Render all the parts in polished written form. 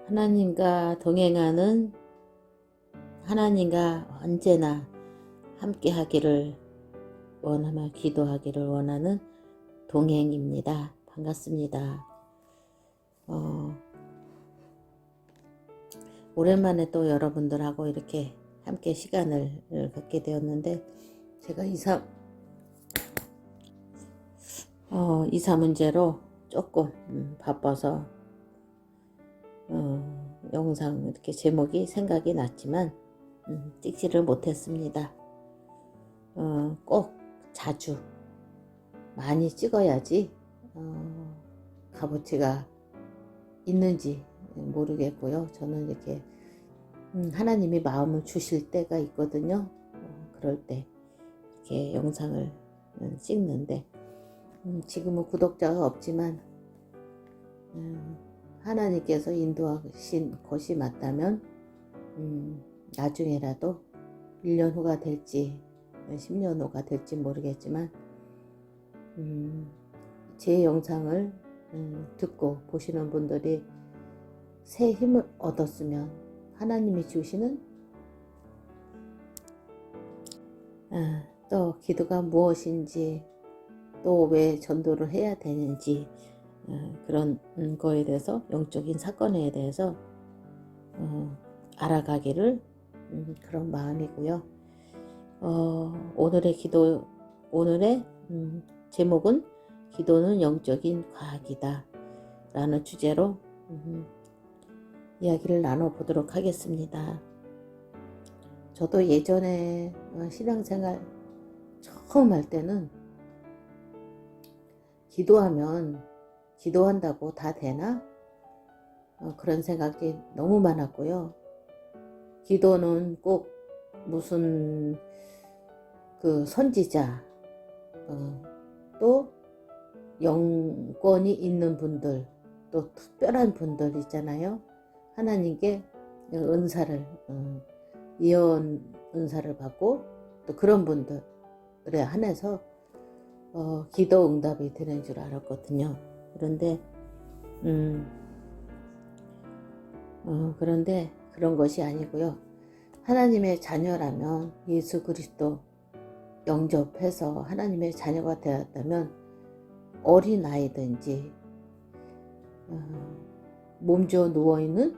하나님과 동행하는, 하나님과 언제나 함께 하기를 원하며 기도하기를 원하는 동행입니다. 반갑습니다. 오랜만에 또 여러분들하고 이렇게 함께 시간을 갖게 되었는데, 제가 이사 문제로 조금 바빠서 영상 이렇게 제목이 생각이 났지만 찍지를 못했습니다. 꼭 자주 많이 찍어야지 값어치가 있는지 모르겠고요. 저는 이렇게 하나님이 마음을 주실 때가 있거든요. 그럴 때 이렇게 영상을 찍는데, 지금은 구독자가 없지만 하나님께서 인도하신 것이 맞다면 나중에라도 1년 후가 될지 10년 후가 될지 모르겠지만 제 영상을 듣고 보시는 분들이 새 힘을 얻었으면, 하나님이 주시는 또 기도가 무엇인지, 또 왜 전도를 해야 되는지, 그런 거에 대해서, 영적인 사건에 대해서 알아가기를 그런 마음이고요. 오늘의 제목은 기도는 영적인 과학이다 라는 주제로 이야기를 나눠보도록 하겠습니다. 저도 예전에 신앙생활 처음 할 때는 기도한다고 다 되나? 그런 생각이 너무 많았고요. 기도는 꼭 무슨 그 선지자, 또 영권이 있는 분들, 또 특별한 분들 있잖아요. 하나님께 은사를, 예언 은사를 받고 또 그런 분들에 한해서 기도 응답이 되는 줄 알았거든요. 그런데 그런 것이 아니고요. 하나님의 자녀라면, 예수 그리스도 영접해서 하나님의 자녀가 되었다면, 어린아이든지 몸져 누워있는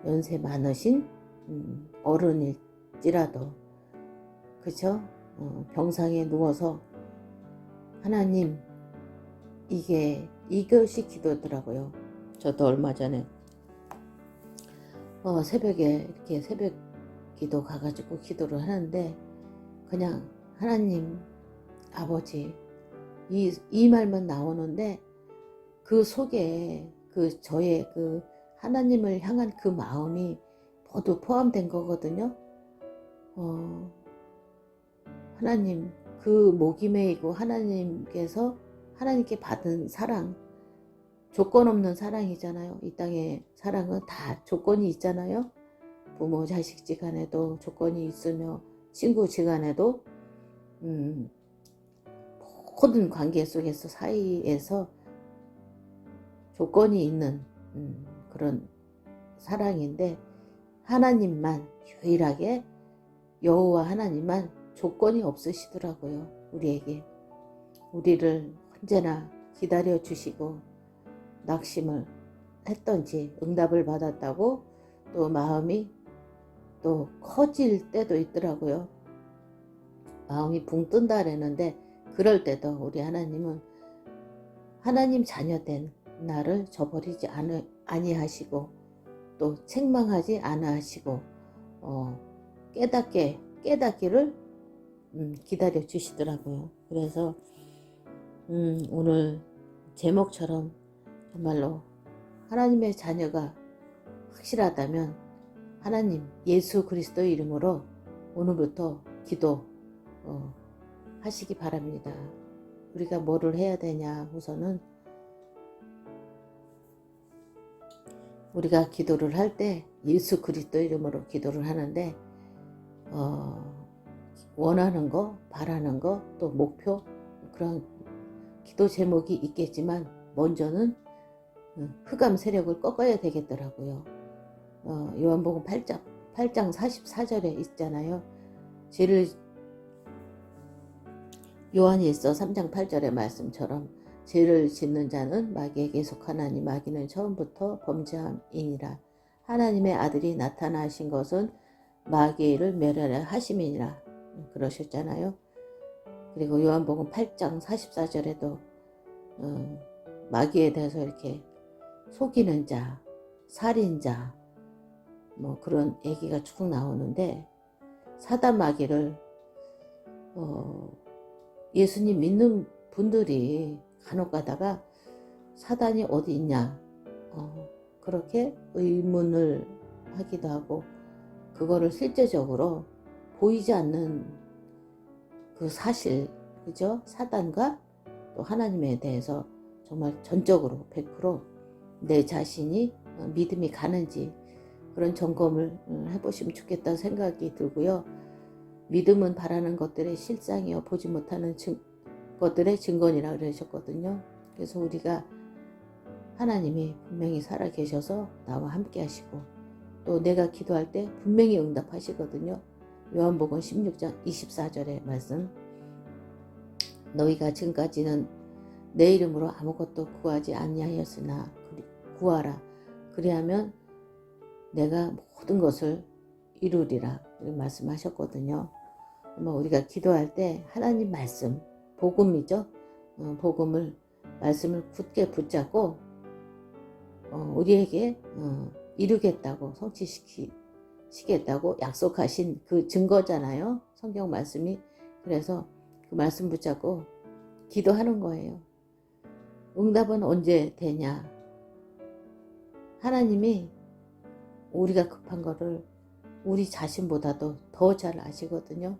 연세 많으신 어른일지라도, 그쵸? 병상에 누워서 하나님, 이것이 기도더라고요. 저도 얼마 전에 새벽에 이렇게 새벽 기도 가가지고 기도를 하는데, 그냥 하나님 아버지, 이 말만 나오는데 그 속에 저의 하나님을 향한 그 마음이 모두 포함된 거거든요. 하나님, 그 목이 메이고 하나님께 받은 사랑, 조건 없는 사랑이잖아요. 이 땅의 사랑은 다 조건이 있잖아요. 부모 자식 지간에도 조건이 있으며, 친구 지간에도 모든 관계 속에서, 사이에서 조건이 있는 그런 사랑인데, 하나님만 유일하게, 여호와 하나님만 조건이 없으시더라고요. 우리를 언제나 기다려 주시고, 낙심을 했던지 응답을 받았다고 또 마음이 또 커질 때도 있더라고요. 마음이 붕 뜬다 그랬는데, 그럴 때도 우리 하나님은 하나님 자녀된 나를 저버리지 아니하시고, 또 책망하지 않으시고, 깨닫기를 기다려 주시더라고요. 그래서 오늘 제목처럼 정말로 하나님의 자녀가 확실하다면, 하나님 예수 그리스도 이름으로 오늘부터 기도 하시기 바랍니다. 우리가 뭐를 해야 되냐, 우선은 우리가 기도를 할 때 예수 그리스도 이름으로 기도를 하는데, 원하는 거, 바라는 거, 또 목표, 그런 기도 제목이 있겠지만, 먼저는 흑암 세력을 꺾어야 되겠더라고요. 요한복음 8장 44절에 있잖아요. 죄를 요한일서 3장 8절의 말씀처럼 죄를 짓는 자는 마귀에게 속하나니 마귀는 처음부터 범죄함이니라. 하나님의 아들이 나타나신 것은 마귀를 멸하려 하심이니라 그러셨잖아요. 그리고 요한복음 8장 44절에도 마귀에 대해서 이렇게 속이는 자, 살인자 뭐 그런 얘기가 쭉 나오는데, 사단 마귀를 예수님 믿는 분들이 간혹 가다가 사단이 어디 있냐 그렇게 의문을 하기도 하고, 그거를 실제적으로 보이지 않는 그 사실, 그죠? 사단과 또 하나님에 대해서 정말 전적으로 100%내 자신이 믿음이 가는지 그런 점검을 해보시면 좋겠다는 생각이 들고요. 믿음은 바라는 것들의 실상이요 보지 못하는 것들의 증거니라 그러셨거든요. 그래서 우리가 하나님이 분명히 살아계셔서 나와 함께 하시고 또 내가 기도할 때 분명히 응답하시거든요. 요한복음 16장 24절의 말씀, 너희가 지금까지는 내 이름으로 아무것도 구하지 아니하였으나 구하라 그리하면 내가 모든 것을 이루리라 이렇게 말씀하셨거든요. 우리가 기도할 때 하나님 말씀, 복음이죠. 복음을 말씀을 굳게 붙잡고 우리에게 이루겠다고, 성취시키겠다고 약속하신 그 증거잖아요. 성경 말씀이. 그래서 그 말씀 붙잡고 기도하는 거예요. 응답은 언제 되냐? 하나님이 우리가 급한 거를 우리 자신보다도 더 잘 아시거든요.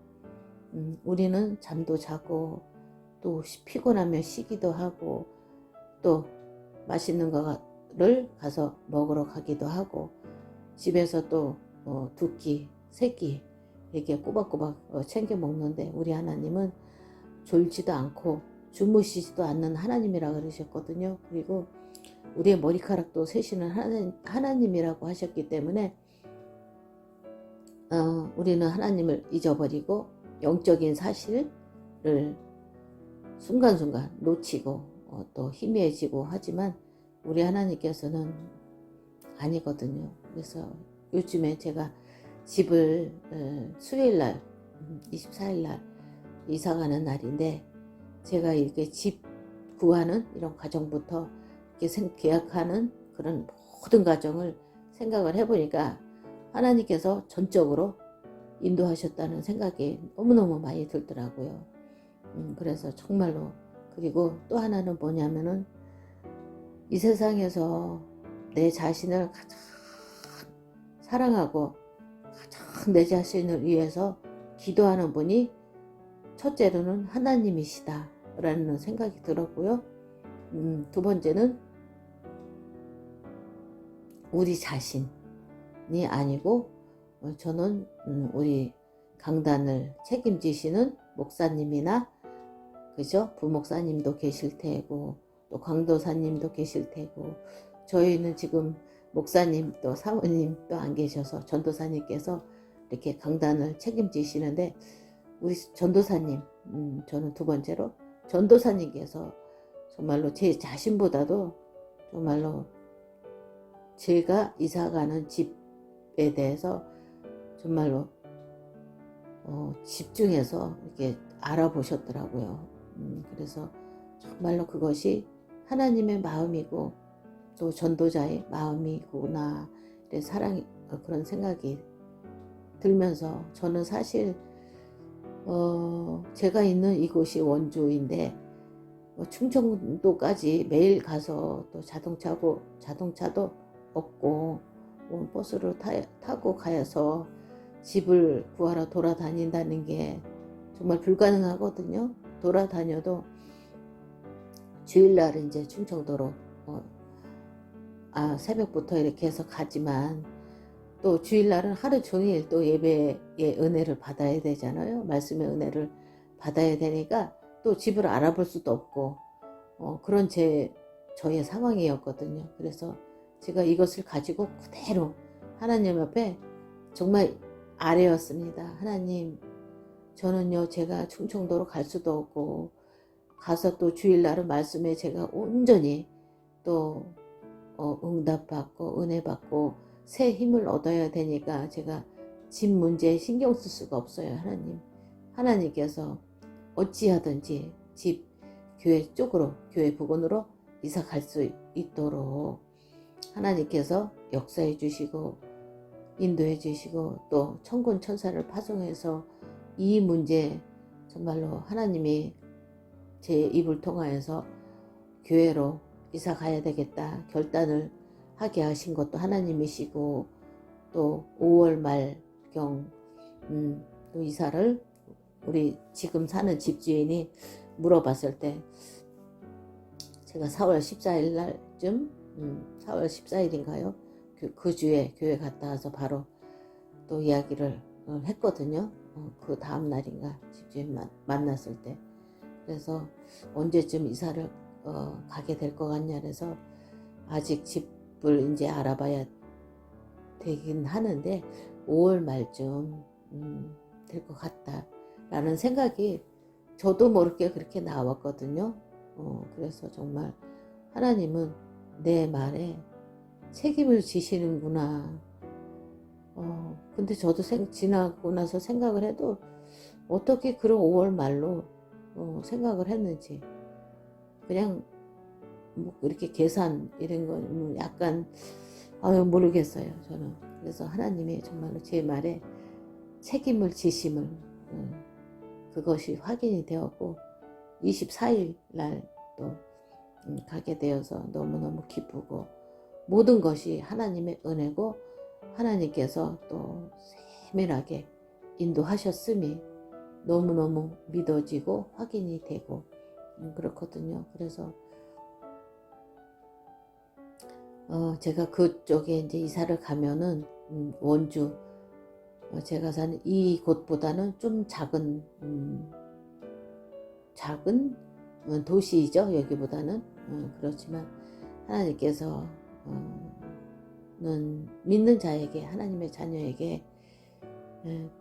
우리는 잠도 자고 또 피곤하면 쉬기도 하고 또 맛있는 거를 가서 먹으러 가기도 하고 집에서 또 두 끼, 세 끼 이렇게 꼬박꼬박 챙겨 먹는데, 우리 하나님은 졸지도 않고 주무시지도 않는 하나님이라 그러셨거든요. 그리고 우리의 머리카락도 세시는 하나님이라고 하셨기 때문에 우리는 하나님을 잊어버리고 영적인 사실을 순간순간 놓치고 또 희미해지고 하지만 우리 하나님께서는 아니거든요. 그래서 요즘에 제가 집을 수요일날 24일날 이사가는 날인데, 제가 이렇게 집 구하는 이런 과정부터 이렇게 계약하는 그런 모든 과정을 생각을 해보니까 하나님께서 전적으로 인도하셨다는 생각이 너무너무 많이 들더라고요. 그래서 정말로. 그리고 또 하나는 뭐냐면은 이 세상에서 내 자신을 가장 사랑하고 가장 내 자신을 위해서 기도하는 분이 첫째로는 하나님이시다 라는 생각이 들었고요. 두 번째는 우리 자신이 아니고 저는 우리 강단을 책임지시는 목사님이나 그죠? 부목사님도 계실 테고 또 강도사님도 계실 테고, 저희는 지금 목사님 또 사모님 또 안 계셔서 전도사님께서 이렇게 강단을 책임지시는데, 우리 전도사님, 저는 두 번째로 전도사님께서 정말로 제 자신보다도 정말로 제가 이사가는 집에 대해서 정말로 집중해서 이렇게 알아보셨더라고요. 그래서 정말로 그것이 하나님의 마음이고 또 전도자의 마음이구나, 사랑이 그런 생각이 들면서, 저는 사실 제가 있는 이곳이 원주인데 충청도까지 매일 가서 또 자동차도 없고 버스를 타고 가서 집을 구하러 돌아다닌다는 게 정말 불가능하거든요. 돌아다녀도 주일날 이제 충청도로 새벽부터 이렇게 해서 가지만 또 주일날은 하루 종일 또 예배의 은혜를 받아야 되잖아요. 말씀의 은혜를 받아야 되니까 또 집을 알아볼 수도 없고 그런 제 저의 상황이었거든요. 그래서 제가 이것을 가지고 그대로 하나님 앞에 정말 아뢰었습니다. 하나님, 저는요, 제가 충청도로 갈 수도 없고 가서 또 주일날은 말씀에 제가 온전히 또 응답받고 은혜 받고 새 힘을 얻어야 되니까 제가 집 문제에 신경 쓸 수가 없어요. 하나님, 하나님께서 어찌하든지 집 교회 쪽으로, 교회 부근으로 이사 갈 수 있도록 하나님께서 역사해 주시고 인도해 주시고 또 천군 천사를 파송해서 이 문제 정말로 하나님이 제 입을 통하여서 교회로 이사 가야 되겠다 결단을 하게 하신 것도 하나님이시고, 또 5월 말경 또 이사를 우리 지금 사는 집주인이 물어봤을 때 제가 4월 14일 날쯤 4월 14일인가요? 그 주에 교회 갔다 와서 바로 또 이야기를 했거든요. 그 다음 날인가 집주인 만났을 때. 그래서 언제쯤 이사를 가게 될 것 같냐 그래서 아직 집을 이제 알아봐야 되긴 하는데 5월 말쯤 될 것 같다 라는 생각이 저도 모르게 그렇게 나왔거든요. 그래서 정말 하나님은 내 말에 책임을 지시는구나. 근데 저도 지나고 나서 생각을 해도 어떻게 그런 5월 말로 생각을 했는지 그냥 뭐 이렇게 계산 이런 건 약간 모르겠어요 저는. 그래서 하나님이 정말로 제 말에 책임을 지심을 그것이 확인이 되었고 24일 날 또 가게 되어서 너무너무 기쁘고 모든 것이 하나님의 은혜고 하나님께서 또 세밀하게 인도하셨음이 너무너무 믿어지고 확인이 되고 그렇거든요. 그래서 제가 그쪽에 이제 이사를 가면은 원주 제가 사는 이곳보다는 좀 작은 도시이죠. 여기보다는 그렇지만 하나님께서 는 믿는 자에게 하나님의 자녀에게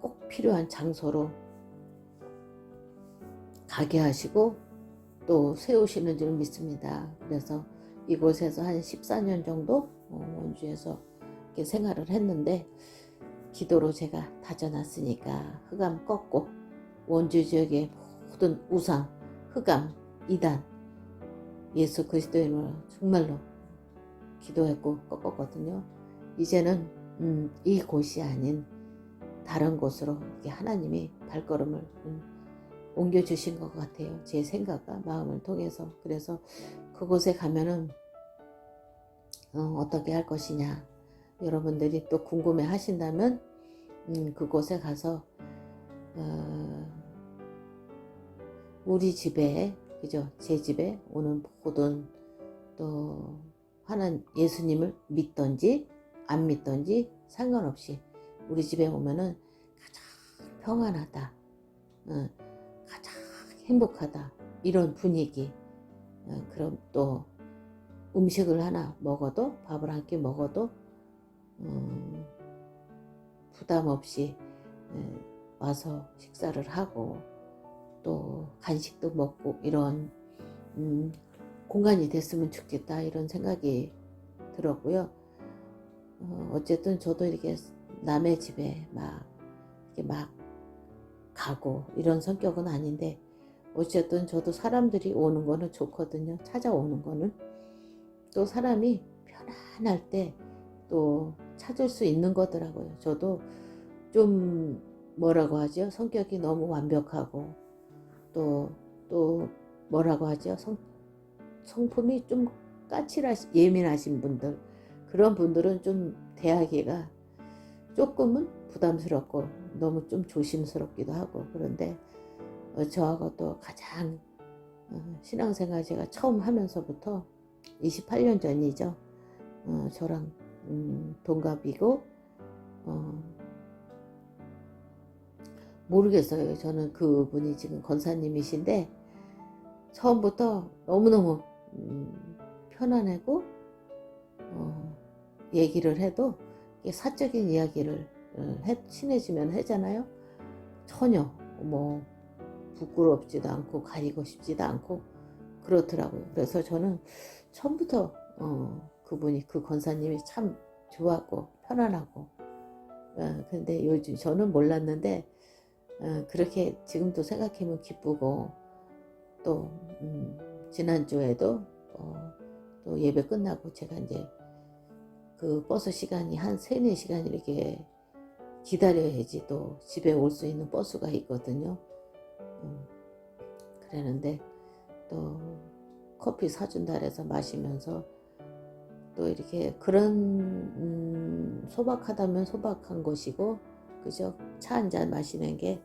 꼭 필요한 장소로 가게 하시고 또 세우시는 줄 믿습니다. 그래서 이곳에서 한 14년 정도 원주에서 이렇게 생활을 했는데 기도로 제가 다져놨으니까 흑암 꺾고 원주 지역의 모든 우상, 흑암, 이단 예수 그리스도의 이름으로 정말로 기도했고 꺾었거든요. 이제는 이곳이 아닌 다른 곳으로 이렇게 하나님이 발걸음을 옮겨주신 것 같아요. 제 생각과 마음을 통해서. 그래서 그곳에 가면은 어떻게 할 것이냐 여러분들이 또 궁금해 하신다면 그곳에 가서 우리 집에 그죠? 제 집에 오는 모든 또 하나님 예수님을 믿던지 안 믿던지 상관없이 우리 집에 오면은 가장 평안하다, 가장 행복하다 이런 분위기. 그럼 또 음식을 하나 먹어도 밥을 한 끼 먹어도 부담 없이 와서 식사를 하고 또 간식도 먹고 이런 공간이 됐으면 좋겠다 이런 생각이 들었고요. 어쨌든 저도 이렇게 남의 집에 이렇게 막 가고 이런 성격은 아닌데 어쨌든 저도 사람들이 오는 거는 좋거든요. 찾아오는 거는 또 사람이 편안할 때 또 찾을 수 있는 거더라고요. 저도 좀 뭐라고 하죠? 성격이 너무 완벽하고 또 뭐라고 하죠? 성품이 좀 예민하신 분들 그런 분들은 좀 대하기가 조금은 부담스럽고 너무 좀 조심스럽기도 하고 그런데 저하고 또 가장 신앙생활 제가 처음 하면서부터 28년 전이죠. 저랑 동갑이고 모르겠어요. 저는 그분이 지금 권사님이신데 처음부터 너무너무 편안하고 얘기를 해도 사적인 이야기를 친해지면 하잖아요. 전혀 뭐 부끄럽지도 않고 가리고 싶지도 않고 그렇더라고요. 그래서 저는 처음부터 그분이 그 권사님이 참 좋았고 편안하고 근데 요즘 저는 몰랐는데 그렇게 지금도 생각하면 기쁘고 또 지난주에도 또 예배 끝나고 제가 이제 그 버스 시간이 한 3-4시간 이렇게 기다려야지 또 집에 올 수 있는 버스가 있거든요. 그랬는데 또 커피 사준다 해서 마시면서 또 이렇게 그런 소박하다면 소박한 것이고 그죠? 차 한잔 마시는 게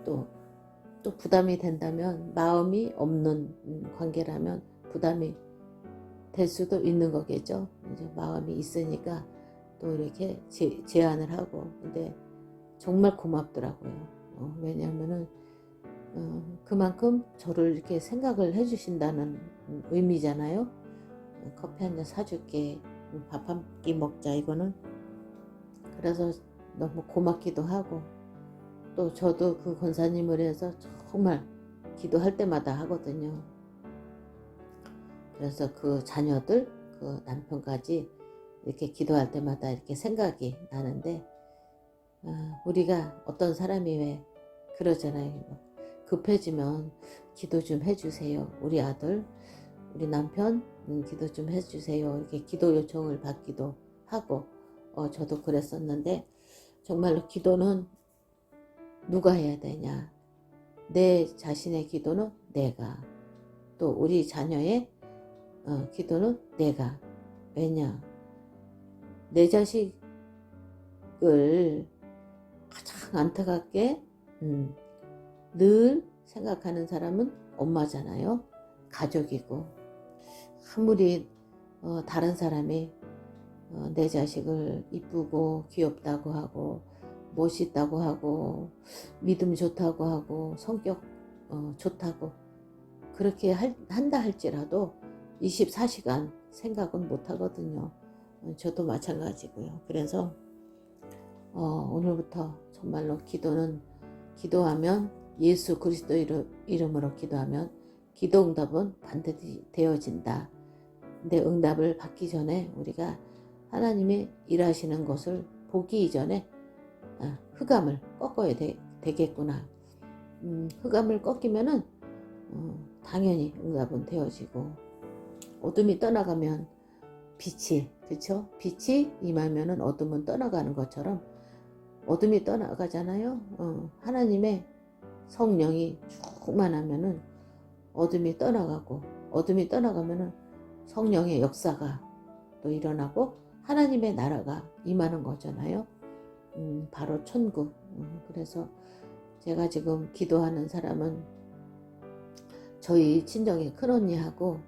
또 부담이 된다면 마음이 없는 관계라면 부담이 될 수도 있는 거겠죠. 이제 마음이 있으니까 또 이렇게 제안을 하고 근데 정말 고맙더라고요. 왜냐하면은 그만큼 저를 이렇게 생각을 해주신다는 의미잖아요. 커피 한잔 사줄게, 밥 한 끼 먹자 이거는. 그래서 너무 고맙기도 하고 또 저도 그 권사님을 해서 정말 기도할 때마다 하거든요. 그래서 그 자녀들, 그 남편까지 이렇게 기도할 때마다 이렇게 생각이 나는데 우리가 어떤 사람이 왜 그러잖아요. 급해지면 기도 좀 해주세요. 우리 아들, 우리 남편 기도 좀 해주세요. 이렇게 기도 요청을 받기도 하고 저도 그랬었는데 정말로 기도는 누가 해야 되냐. 내 자신의 기도는 내가 또 우리 자녀의 기도는 내가 왜냐 내 자식을 가장 안타깝게 늘 생각하는 사람은 엄마잖아요. 가족이고 아무리 다른 사람이 내 자식을 이쁘고 귀엽다고 하고 멋있다고 하고 믿음 좋다고 하고 성격 좋다고 그렇게 한다 할지라도 24시간 생각은 못 하거든요. 저도 마찬가지고요. 그래서 오늘부터 정말로 기도하면 예수 그리스도 이름으로 기도하면 기도 응답은 반드시 되어진다. 근데 응답을 받기 전에 우리가 하나님이 일하시는 것을 보기 이전에 흑암을 꺾어야 되겠구나. 흑암을 꺾이면은 당연히 응답은 되어지고 어둠이 떠나가면 빛이 그쵸? 빛이 임하면은 어둠은 떠나가는 것처럼 어둠이 떠나가잖아요. 하나님의 성령이 충만하면은 어둠이 떠나가고 어둠이 떠나가면은 성령의 역사가 또 일어나고 하나님의 나라가 임하는 거잖아요. 바로 천국. 그래서 제가 지금 기도하는 사람은 저희 친정의 큰언니하고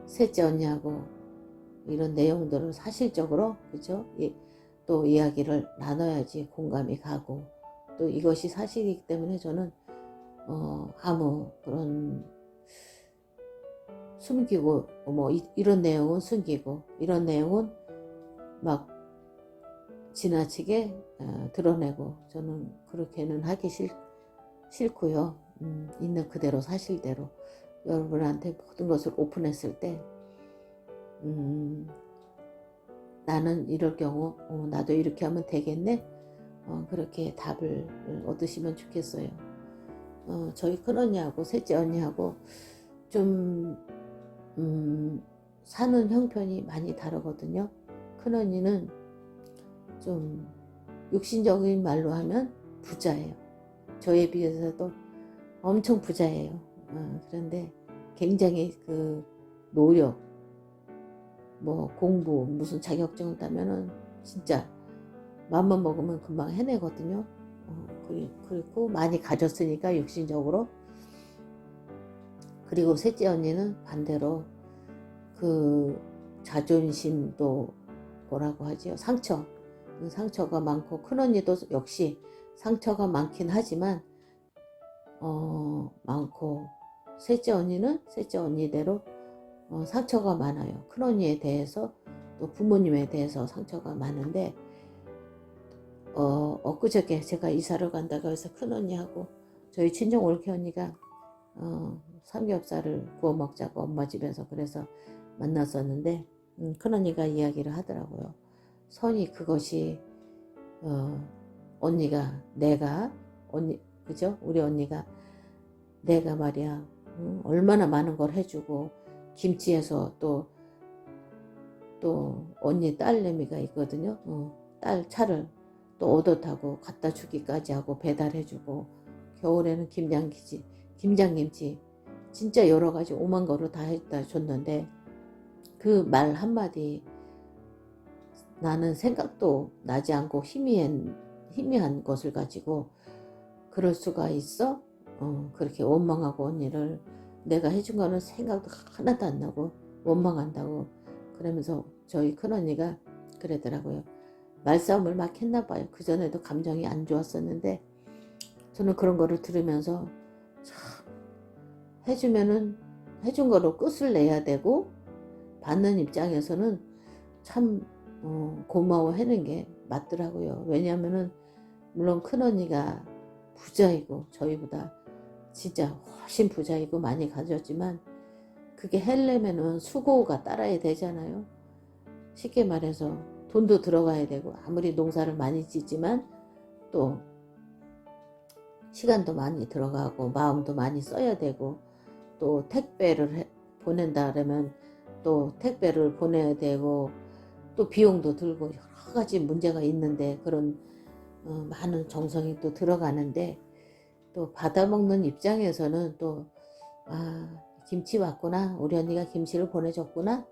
셋째 언니하고 이런 내용들을 사실적으로 그죠? 또 이야기를 나눠야지 공감이 가고 또 이것이 사실이기 때문에 저는 아무 그런 숨기고 뭐 이런 내용은 숨기고 이런 내용은 막 지나치게 드러내고 저는 그렇게는 하기 싫고요. 있는 그대로 사실대로 여러분한테 모든 것을 오픈했을 때 나는 이럴 경우 나도 이렇게 하면 되겠네. 그렇게 답을 얻으시면 좋겠어요. 저희 큰언니하고 셋째 언니하고 좀 사는 형편이 많이 다르거든요. 큰언니는 좀 육신적인 말로 하면 부자예요. 저에 비해서도 엄청 부자예요. 그런데 굉장히 그 노력, 뭐 공부, 무슨 자격증을 따면은 진짜 마음만 먹으면 금방 해내거든요. 그리고 많이 가졌으니까 육신적으로. 그리고 셋째 언니는 반대로 그 자존심도 뭐라고 하지요? 상처가 많고 큰언니도 역시 상처가 많긴 하지만 많고 셋째 언니는 셋째 언니대로 상처가 많아요. 큰언니에 대해서 또 부모님에 대해서 상처가 많은데 엊그저께 제가 이사를 간다고 해서 큰언니하고 저희 친정 올케 언니가 삼겹살을 구워 먹자고 엄마 집에서 그래서 만났었는데 큰언니가 이야기를 하더라고요. 선이 그것이 언니가 내가 언니 그죠? 우리 언니가 내가 말이야 얼마나 많은 걸 해주고 김치에서 또 언니 딸내미가 있거든요. 딸 차를 또 얻어 타고 갖다 주기까지 하고 배달해주고 겨울에는 김장김치 진짜 여러 가지 오만 거를 다 해다 줬는데 그 말 한마디 나는 생각도 나지 않고 희미한 것을 가지고 그럴 수가 있어? 그렇게 원망하고 언니를 내가 해준 거는 생각도 하나도 안 나고 원망한다고 그러면서 저희 큰언니가 그러더라고요. 말싸움을 막 했나 봐요. 그전에도 감정이 안 좋았었는데 저는 그런 거를 들으면서 참 해준 거로 끝을 내야 되고 받는 입장에서는 참 고마워하는 게 맞더라고요. 왜냐하면은 물론 큰언니가 부자이고 저희보다 진짜 훨씬 부자이고 많이 가졌지만 그게 하려면은 수고가 따라야 되잖아요. 쉽게 말해서 돈도 들어가야 되고 아무리 농사를 많이 짓지만 또 시간도 많이 들어가고 마음도 많이 써야 되고 또 택배를 보낸다 그러면 또 택배를 보내야 되고 또 비용도 들고 여러 가지 문제가 있는데 그런 많은 정성이 또 들어가는데 또 받아먹는 입장에서는 또 김치 왔구나 우리 언니가 김치를 보내줬구나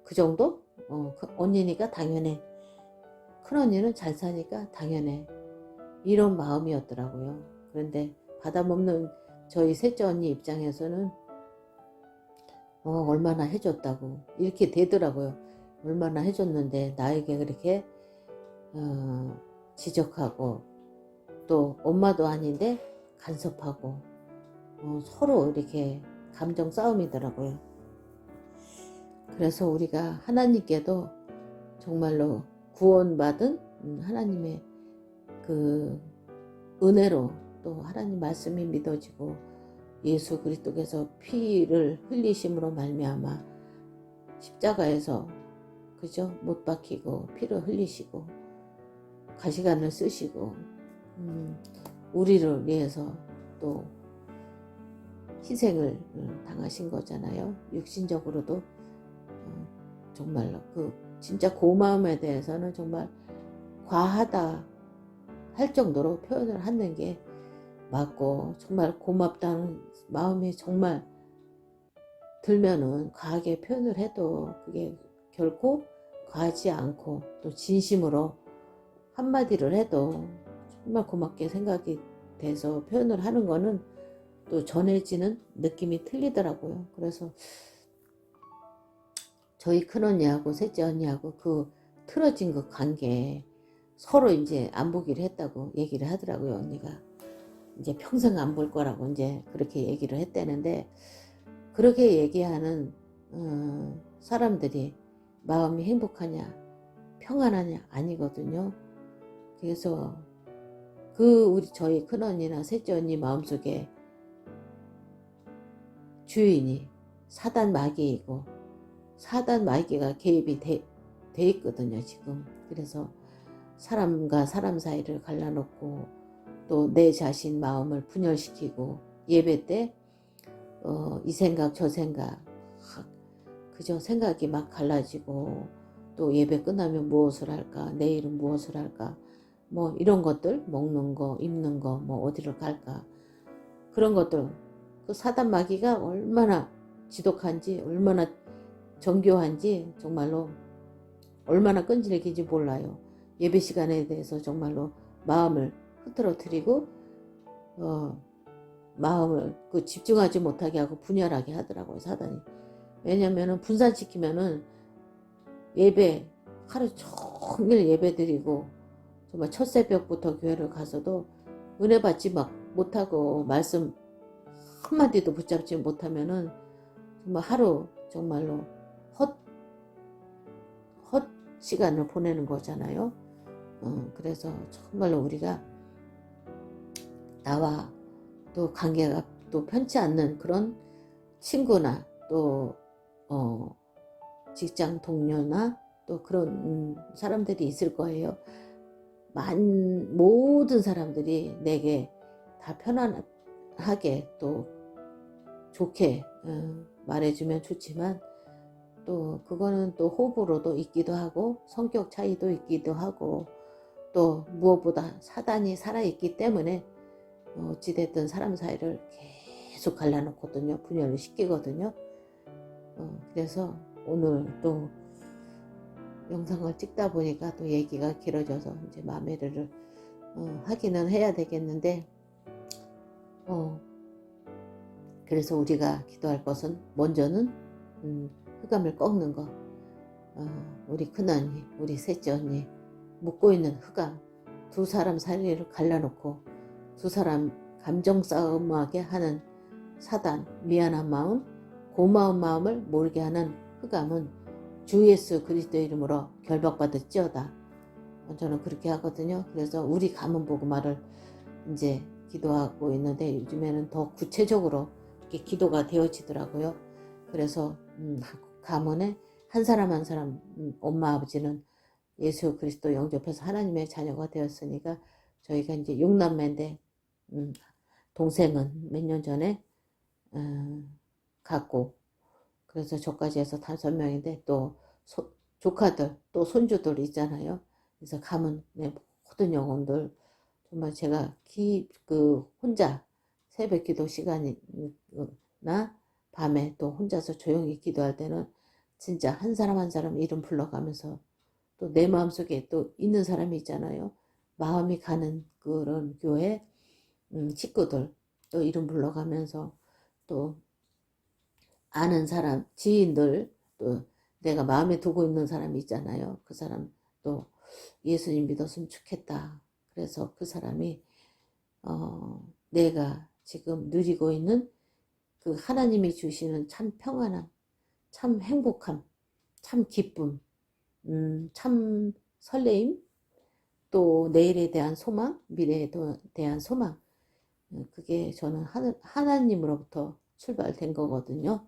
그 정도? 언니니까 당연해 큰언니는 잘 사니까 당연해 이런 마음이었더라고요. 그런데 받아먹는 저희 셋째 언니 입장에서는 얼마나 해줬다고 이렇게 되더라고요. 얼마나 해줬는데 나에게 그렇게 지적하고 또 엄마도 아닌데 간섭하고 서로 이렇게 감정 싸움이더라고요. 그래서 우리가 하나님께도 정말로 구원받은 하나님의 그 은혜로 또 하나님 말씀이 믿어지고 예수 그리스도께서 피를 흘리심으로 말미암아 십자가에서 그죠? 못 박히고 피를 흘리시고 가시관을 쓰시고 우리를 위해서 또 희생을 당하신 거잖아요. 육신적으로도 정말로 그 진짜 고마움에 대해서는 정말 과하다 할 정도로 표현을 하는 게 맞고 정말 고맙다는 마음이 정말 들면은 과하게 표현을 해도 그게 결코 과하지 않고 또 진심으로 한마디를 해도 정말 고맙게 생각이 돼서 표현을 하는 거는 또 전해지는 느낌이 틀리더라고요. 그래서 저희 큰언니하고 셋째 언니하고 그 틀어진 그 관계 서로 이제 안 보기로 했다고 얘기를 하더라고요. 언니가 이제 평생 안 볼 거라고 이제 그렇게 얘기를 했다는데 그렇게 얘기하는 사람들이 마음이 행복하냐 평안하냐 아니거든요. 그래서 저희 큰언니나 셋째 언니 마음속에 주인이 사단 마귀이고 사단 마귀가 개입이 돼 있거든요 지금. 그래서 사람과 사람 사이를 갈라놓고 또 내 자신 마음을 분열시키고 예배 때 이 생각 저 생각 그저 생각이 막 갈라지고 또 예배 끝나면 무엇을 할까 내일은 무엇을 할까 뭐 이런 것들 먹는 거 입는 거 뭐 어디를 갈까 그런 것들 그 사단 마귀가 얼마나 지독한지 얼마나 정교한지 정말로 얼마나 끈질긴지 몰라요. 예배 시간에 대해서 정말로 마음을 흐트러뜨리고 마음을 집중하지 못하게 하고 분열하게 하더라고요 사단이. 왜냐면은 분산시키면은 예배 하루 종일 예배 드리고 정말 첫 새벽부터 교회를 가서도 은혜 받지 막 못하고 말씀 한마디도 붙잡지 못하면은 정말 하루 정말로 헛 시간을 보내는 거잖아요. 그래서 정말로 우리가 나와 또 관계가 또 편치 않는 그런 친구나 또 직장 동료나 또 그런 사람들이 있을 거예요. 모든 사람들이 내게 다 편안하게 또 좋게 말해주면 좋지만 또 그거는 또 호불호도 있기도 하고 성격 차이도 있기도 하고 또 무엇보다 사단이 살아있기 때문에 어찌됐든 사람 사이를 계속 갈라놓거든요. 분열을 시키거든요. 그래서 오늘 또 영상을 찍다 보니까 또 얘기가 길어져서 이제 마무리를 하기는 해야 되겠는데 그래서 우리가 기도할 것은 먼저는 흑암을 꺾는 거. 우리 큰언니, 우리 셋째 언니 묻고 있는 흑암, 두 사람 사이를 갈라놓고 두 사람 감정 싸움하게 하는 사단, 미안한 마음, 고마운 마음을 모르게 하는 흑암은 주 예수 그리스도의 이름으로 결박받을지어다. 저는 그렇게 하거든요. 그래서 우리 가문 복음화를 이제 기도하고 있는데 요즘에는 더 구체적으로 이렇게 기도가 되어지더라고요. 그래서 가문에 한 사람 한 사람 엄마 아버지는 예수 그리스도 영접해서 하나님의 자녀가 되었으니까 저희가 이제 6남매인데 동생은 몇 년 전에 갔고 그래서 저까지 해서 5명인데 또 조카들 또 손주들 있잖아요. 그래서 가문 내 모든 영혼들 정말 제가 혼자 새벽 기도 시간이나 밤에 또 혼자서 조용히 기도할 때는 진짜 한 사람 한 사람 이름 불러가면서 또 내 마음속에 또 있는 사람이 있잖아요. 마음이 가는 그런 교회 식구들 또 이름 불러가면서 또 아는 사람 지인들 또 내가 마음에 두고 있는 사람이 있잖아요. 그 사람 또 예수님 믿었으면 좋겠다. 그래서 그 사람이 내가 지금 누리고 있는 그 하나님이 주시는 참 평안함, 참 행복함, 참 기쁨, 참 설레임, 또 내일에 대한 소망, 미래에 대한 소망, 그게 저는 하나님으로부터 출발된 거거든요.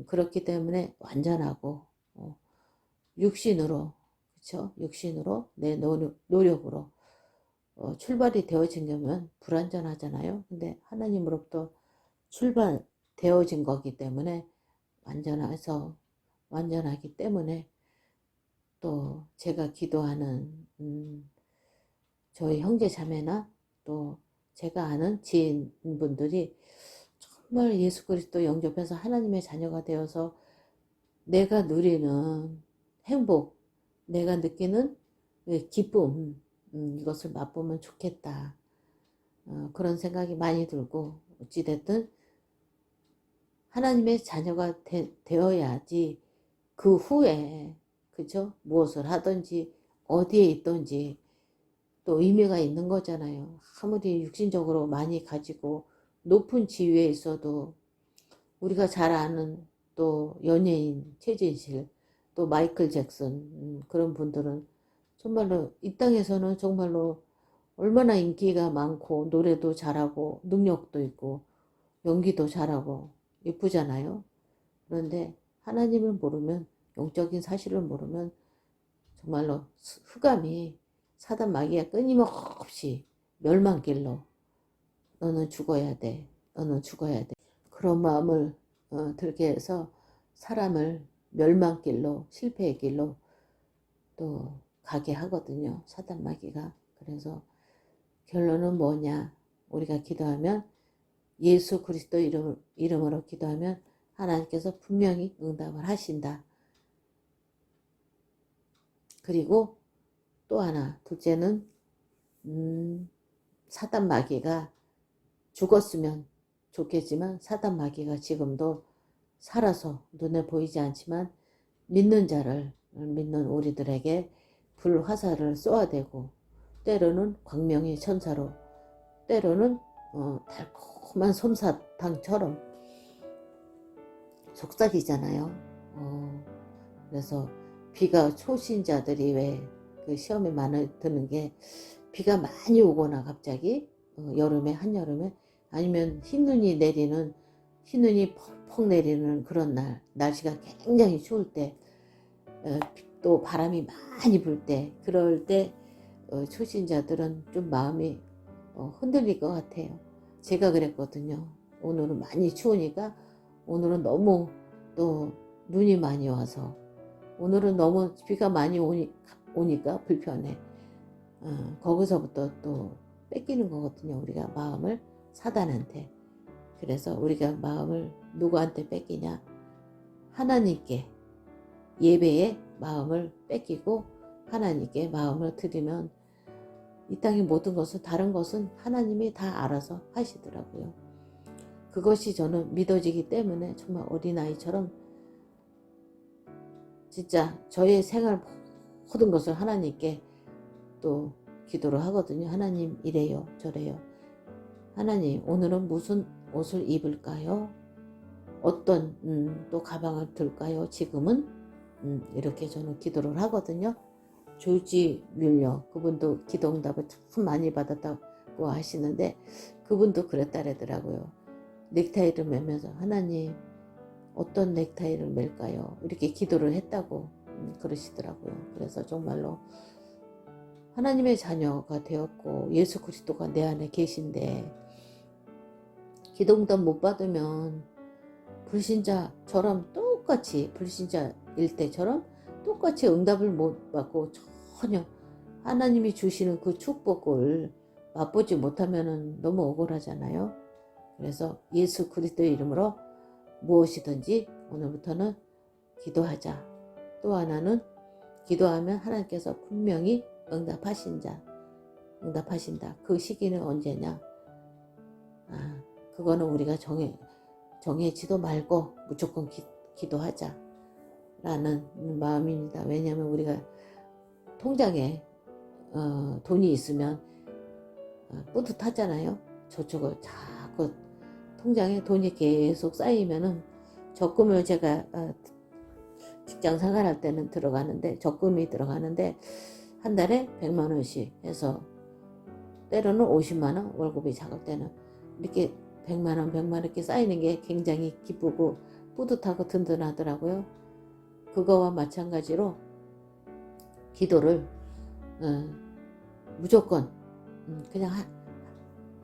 그렇기 때문에 완전하고 육신으로, 그렇죠? 육신으로 내 노력으로 출발이 되어진 거면 불완전하잖아요. 근데 하나님으로부터 출발되어진 거기 때문에 완전하기 때문에 또 제가 기도하는 저희 형제 자매나 또 제가 아는 지인분들이 정말 예수 그리스도 영접해서 하나님의 자녀가 되어서 내가 누리는 행복, 내가 느끼는 기쁨 이것을 맛보면 좋겠다. 그런 생각이 많이 들고 어찌됐든 하나님의 자녀가 되어야지 그 후에 그죠? 무엇을 하든지 어디에 있든지 또 의미가 있는 거잖아요. 아무리 육신적으로 많이 가지고 높은 지위에 있어도 우리가 잘 아는 또 연예인 최진실 또 마이클 잭슨 그런 분들은 정말로 이 땅에서는 정말로 얼마나 인기가 많고 노래도 잘하고 능력도 있고 연기도 잘하고 예쁘잖아요. 그런데 하나님을 모르면 영적인 사실을 모르면 정말로 흑암이 사단 마귀가 끊임없이 멸망길로 너는 죽어야 돼. 너는 죽어야 돼. 그런 마음을 들게 해서 사람을 멸망길로 실패의 길로 또 가게 하거든요. 사단 마귀가. 그래서 결론은 뭐냐. 우리가 기도하면 예수 그리스도 이름으로 기도하면 하나님께서 분명히 응답을 하신다. 그리고 또 하나 둘째는 사단 마귀가 죽었으면 좋겠지만 사단 마귀가 지금도 살아서 눈에 보이지 않지만 믿는 우리들에게 불화살을 쏘아대고 때로는 광명의 천사로 때로는 달콤한 솜사탕처럼 속삭이잖아요. 그래서 비가 초신자들이 왜 그 시험에 많이 드는 게 비가 많이 오거나 갑자기 여름에 한여름에 아니면 흰눈이 퍽퍽 내리는 그런 날 날씨가 굉장히 추울 때 또 바람이 많이 불 때 그럴 때 초신자들은 좀 마음이 흔들릴 것 같아요. 제가 그랬거든요. 오늘은 많이 추우니까 오늘은 너무 또 눈이 많이 와서 오늘은 너무 비가 많이 오니까 불편해. 거기서부터 또 뺏기는 거거든요. 우리가 마음을 사단한테. 그래서 우리가 마음을 누구한테 뺏기냐? 하나님께 예배의 마음을 뺏기고 하나님께 마음을 드리면 이 땅의 모든 것은 다른 것은 하나님이 다 알아서 하시더라고요. 그것이 저는 믿어지기 때문에 정말 어린아이처럼 진짜 저의 생활 모든 것을 하나님께 또 기도를 하거든요. 하나님 이래요 저래요. 하나님 오늘은 무슨 옷을 입을까요? 어떤 또 가방을 들까요? 지금은 이렇게 저는 기도를 하거든요. 조지 뮬러 그분도 기도응답을 참 많이 받았다고 하시는데 그분도 그랬다더라고요. 넥타이를 매면서 하나님 어떤 넥타이를 맬까요? 이렇게 기도를 했다고 그러시더라고요. 그래서 정말로 하나님의 자녀가 되었고 예수 그리스도가 내 안에 계신데 기도응답 못 받으면 불신자처럼 똑같이 불신자일 때처럼 똑같이 응답을 못 받고 전혀 하나님이 주시는 그 축복을 맛보지 못하면 너무 억울하잖아요. 그래서 예수 그리스도의 이름으로 무엇이든지 오늘부터는 기도하자. 또 하나는 기도하면 하나님께서 분명히 응답하신다. 그 시기는 언제냐? 그거는 우리가 정해지도 말고 무조건 기도하자 라는 마음입니다. 왜냐하면 우리가 통장에 돈이 있으면 뿌듯하잖아요. 저축을 자꾸 통장에 돈이 계속 쌓이면은 적금을 제가 직장 생활할 때는 적금이 들어가는데 한 달에 100만 원씩 해서 때로는 50만 원 월급이 작을 때는 이렇게 100만 원 이렇게 쌓이는 게 굉장히 기쁘고 뿌듯하고 든든하더라고요. 그거와 마찬가지로 기도를 무조건 그냥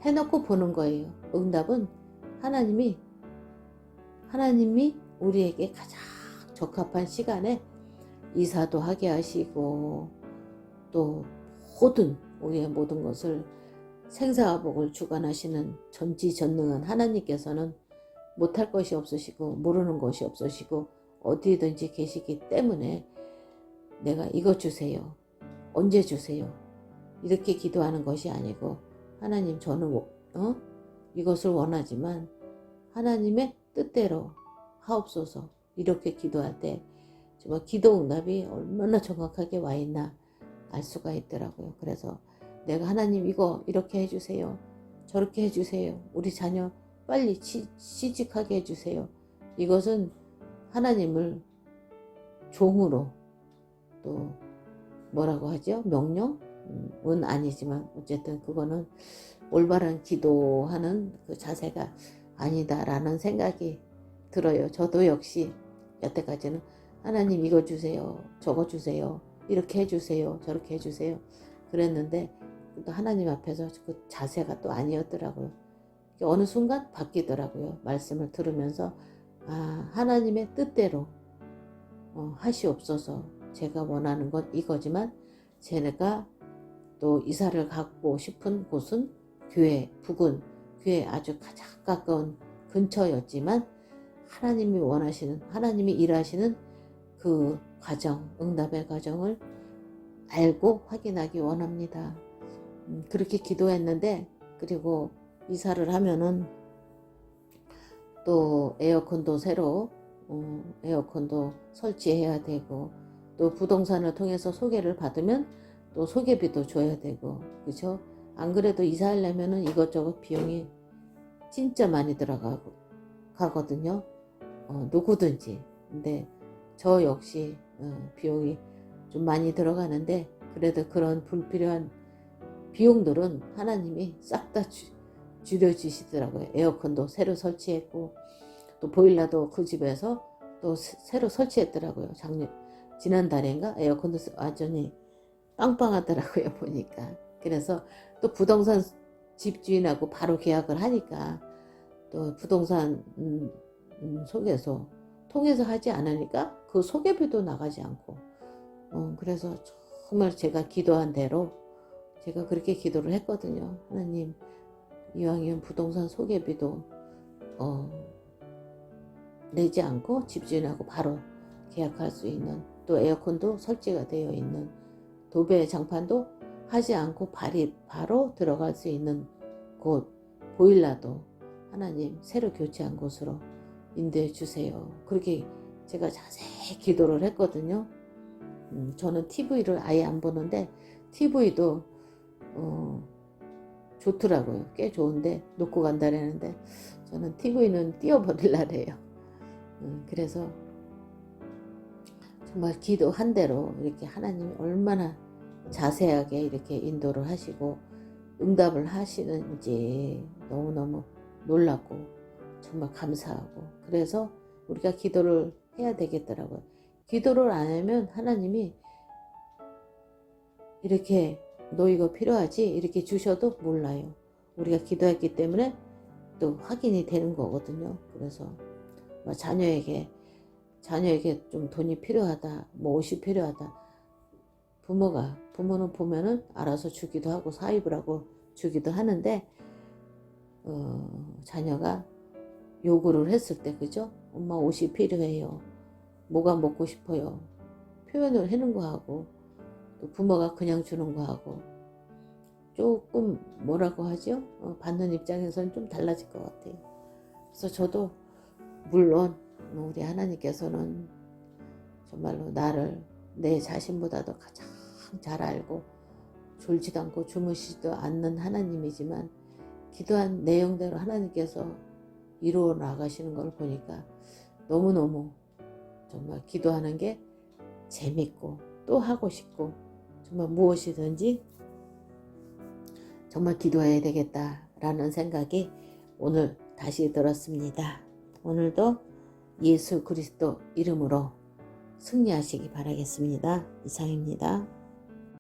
해놓고 보는 거예요. 응답은 하나님이 우리에게 가장 적합한 시간에 이사도 하게 하시고 또 우리의 모든 것을 생사복을 주관하시는 전지전능한 하나님께서는 못할 것이 없으시고 모르는 것이 없으시고 어디든지 계시기 때문에 내가 이것 주세요. 언제 주세요. 이렇게 기도하는 것이 아니고 하나님 저는 이것을 원하지만 하나님의 뜻대로 하옵소서 이렇게 기도할 때 정말 기도 응답이 얼마나 정확하게 와 있나 알 수가 있더라고요. 그래서 내가 하나님 이거 이렇게 해주세요. 저렇게 해주세요. 우리 자녀 빨리 시집하게 해주세요. 이것은 하나님을 종으로 또 뭐라고 하죠? 명령은 아니지만 어쨌든 그거는 올바른 기도하는 그 자세가 아니다라는 생각이 들어요. 저도 역시 여태까지는 하나님 이거 주세요. 저거 주세요. 이렇게 해주세요. 저렇게 해주세요. 그랬는데 또 하나님 앞에서 그 자세가 또 아니었더라고요. 어느 순간 바뀌더라고요. 말씀을 들으면서 하나님의 뜻대로 하시옵소서. 제가 원하는 건 이거지만 제가 또 이사를 가고 싶은 곳은 부근 교회 아주 가장 가까운 근처였지만 하나님이 일하시는 그 응답의 과정을 알고 확인하기 원합니다. 그렇게 기도했는데 그리고 이사를 하면은 또 에어컨도 새로 에어컨도 설치해야 되고 또 부동산을 통해서 소개를 받으면 또 소개비도 줘야 되고 그죠? 안 그래도 이사하려면은 이것저것 비용이 진짜 많이 들어가거든요. 누구든지. 근데 저 역시 비용이 좀 많이 들어가는데 그래도 그런 불필요한 비용들은 하나님이 싹 다 줄여주시더라고요. 에어컨도 새로 설치했고 또 보일러도 그 집에서 또 새로 설치했더라고요. 지난달인가 에어컨도 완전히 빵빵하더라고요. 보니까. 그래서 또 부동산 집주인하고 바로 계약을 하니까 또 부동산 소개서 통해서 하지 않으니까 그 소개비도 나가지 않고 그래서 정말 제가 기도한 대로 제가 그렇게 기도를 했거든요. 하나님, 이왕이면 부동산 소개비도 내지 않고 집주인하고 바로 계약할 수 있는, 또 에어컨도 설치가 되어 있는, 도배 장판도 하지 않고 바로 들어갈 수 있는 곳, 보일러도 하나님 새로 교체한 곳으로 인도해 주세요. 그렇게 제가 자세히 기도를 했거든요. 저는 TV를 아예 안 보는데 TV도 좋더라고요. 꽤 좋은데 놓고 간다라는데 저는 TV는 띄워버리려래요. 그래서 정말 기도한 대로 이렇게 하나님이 얼마나 자세하게 이렇게 인도를 하시고 응답을 하시는지 너무너무 놀랍고 정말 감사하고, 그래서 우리가 기도를 해야 되겠더라고요. 기도를 안 하면 하나님이 이렇게 너 이거 필요하지? 이렇게 주셔도 몰라요. 우리가 기도했기 때문에 또 확인이 되는 거거든요. 그래서 자녀에게 좀 돈이 필요하다, 뭐 옷이 필요하다. 부모는 보면은 알아서 주기도 하고 사입을 하고 주기도 하는데 자녀가 요구를 했을 때, 그죠? 엄마 옷이 필요해요. 뭐가 먹고 싶어요. 표현을 해는 거 하고 또 부모가 그냥 주는 거 하고 조금 뭐라고 하죠? 받는 입장에서는 좀 달라질 것 같아요. 그래서 저도 물론 우리 하나님께서는 정말로 나를 내 자신보다도 가장 잘 알고 졸지도 않고 주무시지도 않는 하나님이지만 기도한 내용대로 하나님께서 이루어 나가시는 걸 보니까 너무너무 정말 기도하는 게 재밌고 또 하고 싶고 정말 무엇이든지 정말 기도해야 되겠다라는 생각이 오늘 다시 들었습니다. 오늘도 예수 그리스도 이름으로 승리하시기 바라겠습니다. 이상입니다.